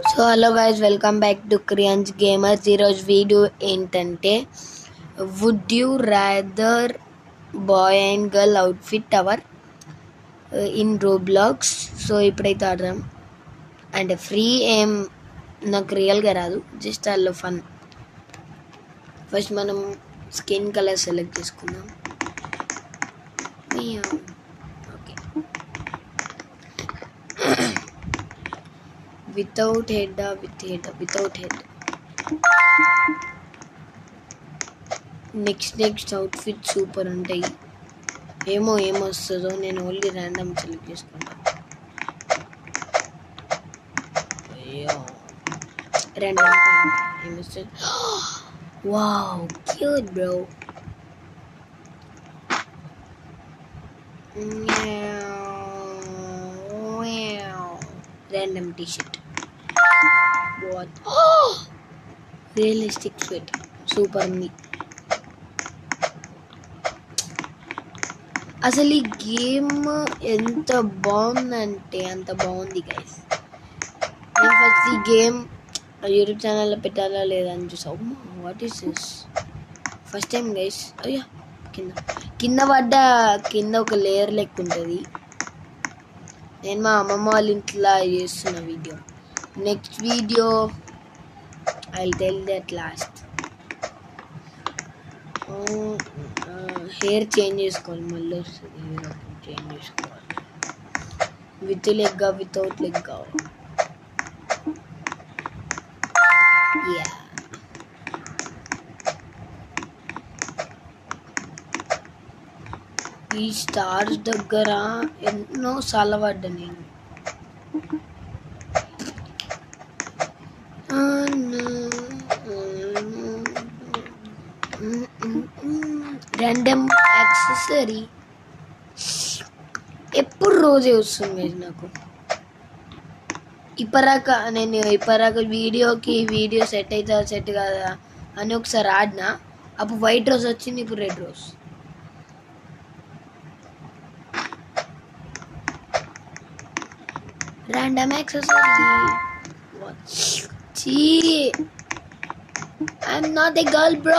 So hello guys, welcome back to Kriyan's gamers. ఈరోజు video ఏంటంటే would you rather boy and girl outfit hour in Roblox. So ఇప్పుడైతే ఆడదాం. And free ఏం నాకు రియల్గా రాదు, జస్ట్ అల్లో ఫన్. ఫస్ట్ మనం స్కిన్ కలర్ సెలెక్ట్ చేసుకుందాం. Okay, without head, without head. Next outfit super ఉంటాయి. ఏమొస్తుందో నేను ఓన్లీ ర్యాండమ్ సెలెక్ట్ చేసుకుంటాను. ర్యాండమ్ ఏమొస్తుంది? Wow, cute bro. Random T shirt. What, realistic fit super ఉంది. అసలు ఈ గేమ్ ఎంత బాగుందంటే అంత బాగుంది గైస్. నేను ఫస్ట్ ఈ గేమ్ యూట్యూబ్ ఛానల్లో పెట్టాలా లేదా అని చూసావు. What is this? First time guys. అయ్యా, కింద పడ్డ కింద ఒక లేయర్ లెక్క ఉంటుంది. నేను మా అమ్మమ్మ వాళ్ళ ఇంట్లో చేస్తున్న video. Next video I will tell that last. Hair change చేసుకోవాలి, మళ్ళీ వస్తుంది. హెయిర్ అప్పుడు చేంజ్ చేసుకోవాలి. With leg, without leg. Yeah, ఈ స్టార్స్ దగ్గర ఎన్నో సార్లు పడ్డా నేను. ర్యాండమ్ యాక్సెసరీ ఎప్పుడు రోజే వస్తుంది నాకు. ఇప్పటిదాకా వీడియో సెట్ అవుతుందా సెట్ కాదా అని ఒకసారి ఆడినా. అప్పుడు వైట్ రోజ్ వచ్చింది, ఇప్పుడు red rose. Random accessory. I'm not a girl bro.